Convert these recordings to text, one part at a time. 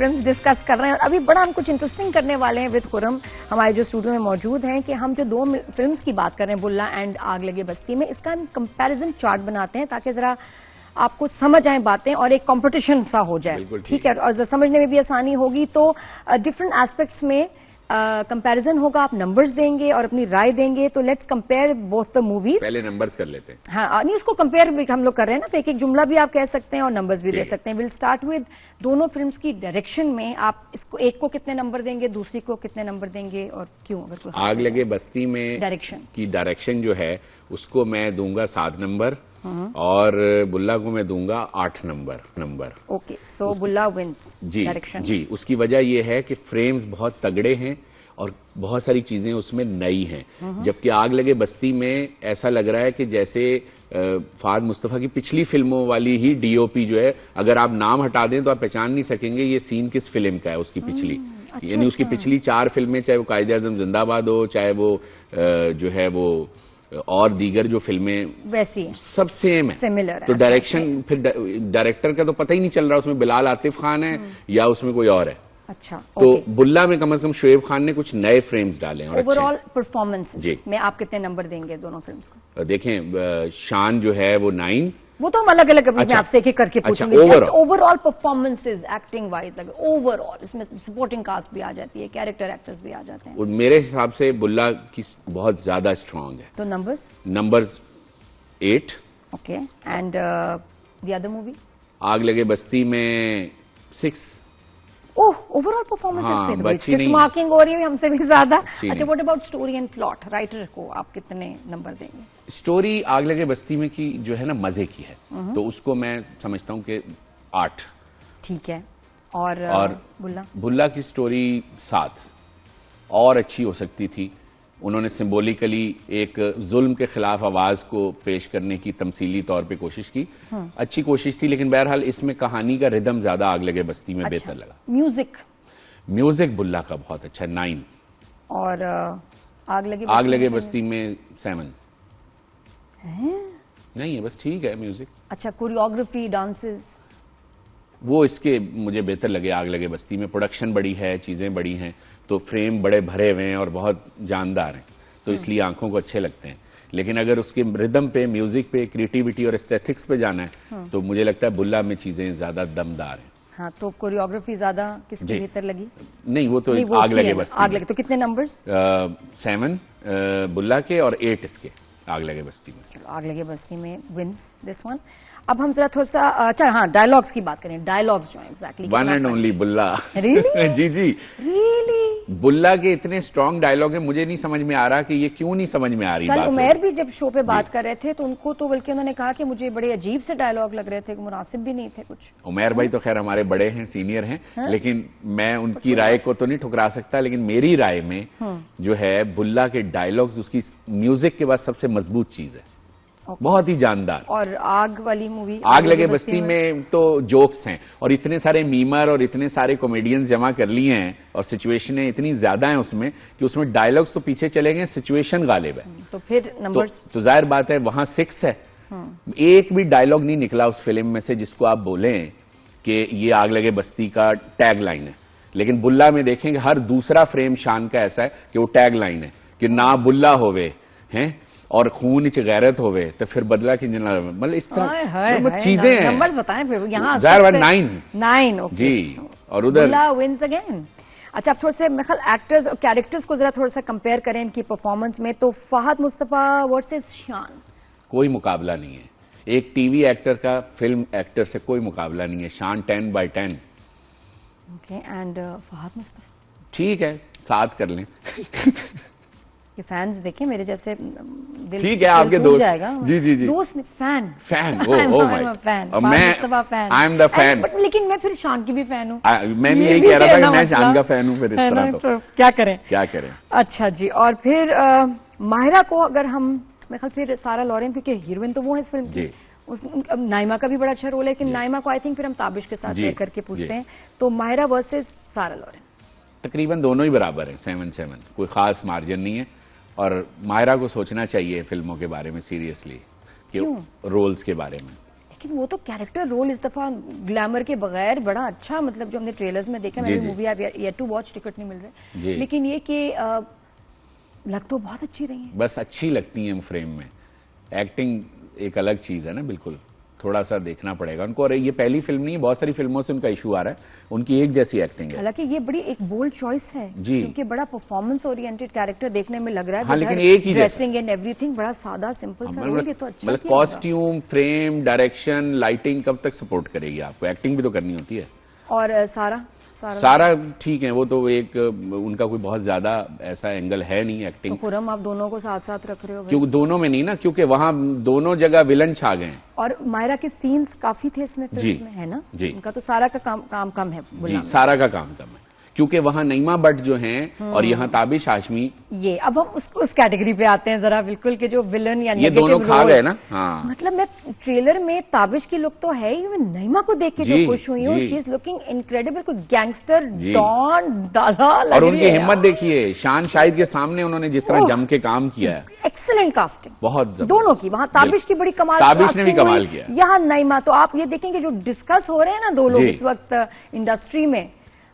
Films discuss कर रहे हैं और अभी बड़ा हम कुछ इंटरेस्टिंग करने वाले हैं विद खुरम, हमारे जो स्टूडियो में मौजूद हैं, कि हम जो दो फिल्म्स की बात कर रहे हैं, बुल्ला एंड आग लगे बस्ती में, इसका हम कंपैरिजन चार्ट बनाते हैं ताकि जरा आपको समझ आए बातें और एक कंपटीशन सा हो जाए, ठीक है, और समझने में भी आसानी होगी। तो डिफरेंट एस्पेक्ट्स में कंपैरिजन होगा, आप नंबर्स देंगे और अपनी राय देंगे। तो let's compare both the movies. पहले नंबर्स कर लेते हैं। हाँ, नहीं, उसको कंपेयर भी हम लोग कर रहे हैं ना, तो एक एक जुमला भी आप कह सकते हैं और नंबर्स भी दे सकते हैं। विल स्टार्ट विद दोनों फिल्म्स की डायरेक्शन में। आप इसको एक को कितने नंबर देंगे, दूसरी को कितने नंबर देंगे और क्यों? अगर आग लगे बस्ती में डायरेक्शन जो है उसको मैं दूंगा 7 नंबर और बुल्ला को मैं दूंगा 8 नंबर। ओके, सो बुल्ला विंस डायरेक्शन। जी, उसकी वजह यह है कि फ्रेम्स बहुत तगड़े हैं और बहुत सारी चीजें उसमें नई हैं, जबकि आग लगे बस्ती में ऐसा लग रहा है कि जैसे फाद मुस्तफा की पिछली फिल्मों वाली ही डीओपी जो है, अगर आप नाम हटा दें तो आप पहचान नहीं सकेंगे ये सीन किस फिल्म का है उसकी पिछली। यानी उसकी पिछली 4 फिल्में, चाहे वो कायदे आजम जिंदाबाद हो, चाहे वो जो है वो और दीगर जो फिल्में वैसी सब सेम है, सिमिलर है। तो डायरेक्शन, फिर डायरेक्टर का तो पता ही नहीं चल रहा उसमें बिलाल आतिफ खान है या उसमें कोई और है। अच्छा, तो बुल्ला में कम से कम शोएब खान ने कुछ नए फ्रेम्स डाले हैं। ओवरऑल परफॉर्मेंसेस में आप कितने नंबर देंगे दोनों फिल्म्स को? देखें, शान जो है वो 9, वो तो हम अलग अलग आपसे एक एक करके पूछेंगे। Just overall performances acting wise, अगर ओवरऑल इसमें सपोर्टिंग कास्ट भी आ जाती है, कैरेक्टर एक्टर्स भी आ जाते हैं। मेरे हिसाब से बुल्ला की बहुत ज्यादा स्ट्रांग है। तो numbers 8। Okay, and the other movie आग लगे बस्ती में 6। ओह, ओवरऑल परफॉर्मेंसेस पे तो स्ट्रिक्ट मार्किंग हो रही है हमसे भी ज्यादा। अच्छा, what about story and plot? Writer को आप कितने नंबर देंगे? स्टोरी आग लगे बस्ती में की जो है ना मजे की है, तो उसको मैं समझता हूँ कि 8। ठीक है, और बुल्ला की स्टोरी 7 और अच्छी हो सकती थी। उन्होंने सिंबॉलिकली एक जुल्म के खिलाफ आवाज को पेश करने की तमसीली तौर पे कोशिश की, अच्छी कोशिश थी, लेकिन बहरहाल इसमें कहानी का रिदम ज्यादा आग लगे बस्ती में बेहतर लगा। म्यूजिक बुल्ला का बहुत अच्छा 9 और आग लगे बस्ती में 7 नहीं है, बस ठीक है म्यूजिक। अच्छा, कोरियोग्राफी, डांसेस वो इसके मुझे बेहतर लगे। आग लगे बस्ती में प्रोडक्शन बड़ी है, चीजें बड़ी हैं, तो फ्रेम बड़े भरे हुए हैं और बहुत जानदार हैं, तो इसलिए आंखों को अच्छे लगते हैं। लेकिन अगर उसके रिदम पे, म्यूजिक पे, क्रिएटिविटी और एस्थेटिक्स पे जाना है तो मुझे लगता है बुल्ला में चीजें ज्यादा दमदार हैं। हाँ, तो कोरियोग्राफी ज्यादा किसकी बेहतर लगी? नहीं, वो तो आग लगे बस्ती। तो कितने नंबर्स? 7 बुल्ला के और 8 इसके आग लगे बस्ती में। चलो, आग लगे बस्ती में विंस दिस वन। अब हम जरा थोड़ा सा अच्छा, हाँ, डायलॉग्स की बात करें। डायलॉग्स जो exactly one and only Bulla. Really? जी बुल्ला के इतने स्ट्रॉन्ग डायलॉग है, मुझे नहीं समझ में आ रहा कि ये क्यों नहीं समझ में आ रही। कल उमैर भी जब शो पे बात कर रहे थे तो उनको तो बल्कि उन्होंने कहा कि मुझे बड़े अजीब से डायलॉग लग रहे थे, मुनासिब भी नहीं थे कुछ। उमैर भाई तो खैर हमारे बड़े हैं, सीनियर हैं, लेकिन मैं उनकी राय को तो नहीं ठुकरा सकता, लेकिन मेरी राय में जो है बुल्ला के डायलॉग्स उसकी म्यूजिक के बाद सबसे मजबूत चीज है, बहुत ही जानदार। और आग वाली मूवी, आग लगे बस्ती में तो जोक्स हैं और इतने सारे मीमर और इतने सारे कॉमेडियंस जमा कर लिए हैं और सिचुएशनें इतनी ज्यादा हैं उसमें कि उसमें डायलॉग्स तो पीछे चले गए, सिचुएशन गालिब है। तो फिर नंबर्स तो जाहिर बात है वहां 6 है। एक भी डायलॉग नहीं निकला उस फिल्म में से जिसको आप बोलें कि ये आग लगे बस्ती का टैग लाइन है। लेकिन बुल्ला में देखेंगे हर दूसरा फ्रेम शान का ऐसा है कि वो टैग लाइन है कि ना बुल्ला होवे हैं और खून च गैरत होवे तो फिर बदला की जना, मतलब इस तरह चीजें हैं। नंबर्स बताएं फिर। यहाँ 9 जी, और उधर विंस अगेन। अच्छा, अब थोड़ा से मेरे ख्याल एक्टर्स और कैरेक्टर्स को जरा थोड़ा सा कंपेयर करें इनकी परफॉर्मेंस में। तो फहद मुस्तफा वर्सेस शान, कोई मुकाबला नहीं है। एक टीवी एक्टर का फिल्म एक्टर से कोई मुकाबला नहीं है। शान 10/10। ओके, एंड फहद मुस्तफा ठीक है, 7 कर लें। ये फैंस देखें मेरे जैसे दिल, ठीक है, आपके दोस्त जाएगा। जी दोस्त fan oh my fan, I am the fan. लेकिन मैं फिर शान की भी फैन हूँ। मैं भी यही कह रहा था कि मैं शान का फैन हूँ, फिर इस तरह तो क्या करें। अच्छा जी, और फिर माहिरा को अगर हम, मेरे ख्याल फिर सारा लॉरेन, क्योंकि हीरोइन तो वो है इस फिल्म की। नाइमा का भी बड़ा अच्छा रोल है, लेकिन नाइमा को आई थिंक फिर हम ताबिश के साथ लेकर के पूछते हैं। तो माहिरा वर्सेस सारा लॉरेन, तकरीबन दोनों ही बराबर है, 7-7, कोई खास मार्जिन नहीं है। और माहिरा को सोचना चाहिए फिल्मों के बारे में सीरियसली, कि रोल्स के बारे में। लेकिन वो तो कैरेक्टर रोल इस दफा ग्लैमर के बगैर बड़ा अच्छा, मतलब जो हमने ट्रेलर्स में देखा, मैंने मूवी आप येट टू वॉच, टिकट नहीं मिल रहे, लेकिन ये कि लग तो बहुत अच्छी रही है। बस अच्छी लगती है फ्रेम में, एक्टिंग एक अलग चीज है ना, बिल्कुल थोड़ा सा देखना पड़ेगा उनको। और ये पहली फिल्म नहीं है, बहुत सारी फिल्मों से उनका इशू आ रहा है, उनकी एक जैसी एक्टिंग है। हालांकि ये बड़ी एक बोल्ड चॉइस है जी, क्योंकि बड़ा परफॉर्मेंस ओरिएंटेड कैरेक्टर देखने में लग रहा है। हाँ, लेकिन एक ही ड्रेसिंग एंड एवरीथिंग बड़ा सादा सिंपल सा रोल, ये तो अच्छा मतलब कॉस्ट्यूम, फ्रेम, डायरेक्शन, लाइटिंग कब तक सपोर्ट करेगी आपको, एक्टिंग भी तो करनी होती है। और सारा ठीक है, वो तो एक उनका कोई बहुत ज्यादा ऐसा एंगल है नहीं एक्टिंग। तो खुरम आप दोनों को साथ साथ रख रहे हो क्योंकि दोनों में नहीं ना, क्योंकि वहां दोनों जगह विलन छा गए हैं। और मायरा के सीन्स काफी थे इसमें, फिल्म में, है ना जी। उनका तो सारा का काम कम है जी, सारा का काम कम है, क्योंकि वहां नईमा भट्ट जो हैं और यहाँ ताबिश हाशमी। ये अब हम उस कैटेगरी पे आते हैं जरा, बिल्कुल के जो विलन या ये दोनों खा गए ना। हाँ, मतलब मैं ट्रेलर में ताबिश की लुक तो है ही, मैं नईमा को देख के जो खुश हुई हूँ, शी इज लुकिंग इनक्रेडिबल, कोई गैंगस्टर डॉन दादा लग रही है। और उनकी हिम्मत देखिए, शान शाहिद के सामने उन्होंने जिस तरह जम के काम किया है, एक्सीलेंट कास्टिंग बहुत दोनों की। वहां ताबिश की बड़ी कमाल, ताबिश ने भी कमाल किया, यहाँ नईमा। तो आप ये देखेंगे जो डिस्कस हो रहे हैं ना दो लोग इस वक्त इंडस्ट्री में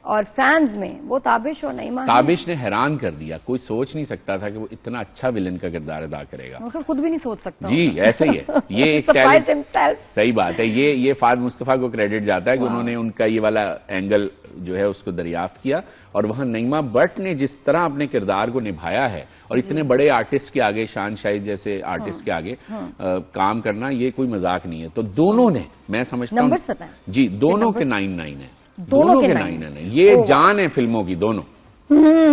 और फैंस में, वो ताबिश और नईमा। ताबिश ने हैरान कर दिया, कोई सोच नहीं सकता था कि वो इतना अच्छा विलन का किरदार अदा करेगा। मतलब खुद भी नहीं सोच सकता जी, ऐसे ही है ये एक टैलेंट। सही बात है, ये फाद मुस्तफा को क्रेडिट जाता है कि उन्होंने उनका ये वाला एंगल जो है उसको दरियाफ्त किया। और वहां नईमा भट्ट ने जिस तरह अपने किरदार को निभाया है, और इतने बड़े आर्टिस्ट के आगे, शान शाहिद जैसे आर्टिस्ट के आगे काम करना, ये कोई मजाक नहीं है। तो दोनों ने, मैं समझता हूं, नंबर्स पता है जी, दोनों के 9-9 है, दोनों के 9-9 है। ये जान है फिल्मों की दोनों।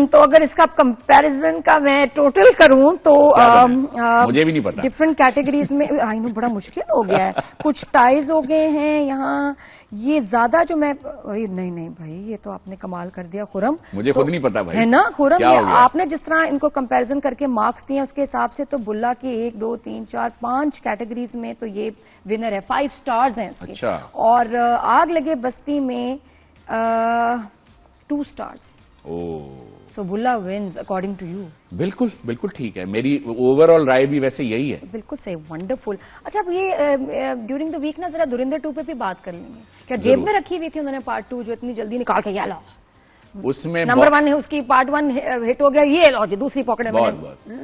तो अगर इसका कंपैरिजन का मैं टोटल करूं तो मुझे भी नहीं पता, डिफरेंट कैटेगरीज में आई नो बड़ा मुश्किल हो गया है। कुछ टाइज हो गए हैं यहाँ, ये ज्यादा जो मैं नहीं भाई, ये तो आपने कमाल कर दिया खुरम, मुझे खुद नहीं पता भाई, है ना खुरम, आपने जिस तरह इनको कंपैरिजन करके मार्क्स दिए उसके हिसाब से तो बुल्ला की 1, 2, 3, 4, 5 कैटेगरीज में तो ये विनर है, 5 स्टार्स हैं इसके। अच्छा। और आग लगे बस्ती में 2 stars. So Bulla wins according to you। बिल्कुल बिल्कुल ठीक है, मेरी ओवरऑल राय भी वैसे यही है। बिल्कुल सही, वंडरफुल। अच्छा, अब ये ड्यूरिंग द वीक ना जरा धुरंधर 2 पे भी बात कर लेंगे। क्या जेब में रखी हुई थी उन्होंने पार्ट 2 जो इतनी जल्दी निकाल के, ये लो उसमें नंबर 1 है उसकी, पार्ट 1 हिट हो गया, ये लो जी दूसरी पॉकेट में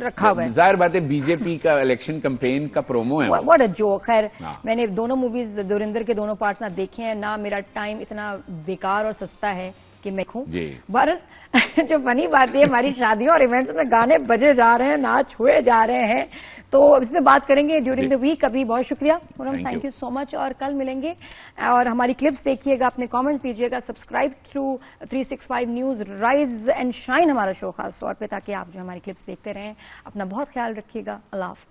रखा हुआ है। जाहिर बात है बीजेपी का इलेक्शन कैंपेन का प्रोमो है। What a joke. खैर, मैंने दोनों मूवीज धुरंधर के दोनों पार्ट्स ना देखे हैं, ना मेरा टाइम इतना बेकार और सस्ता है कि मैं देखूं। पर जो फनी बात है, हमारी शादियों और इवेंट्स में गाने बजे जा रहे हैं, नाच हुए जा रहे हैं, तो इसमें बात करेंगे ड्यूरिंग द वीक। अभी बहुत शुक्रिया थैंक यू सो मच, और कल मिलेंगे। और हमारी क्लिप्स देखिएगा, अपने कमेंट्स दीजिएगा, subscribe to 365 news, rise and shine हमारा शो खास तौर पे, ताकि आप जो हमारी क्लिप्स देखते रहें। अपना बहुत ख्याल रखिएगा। अल्लाह हाफ़िज़।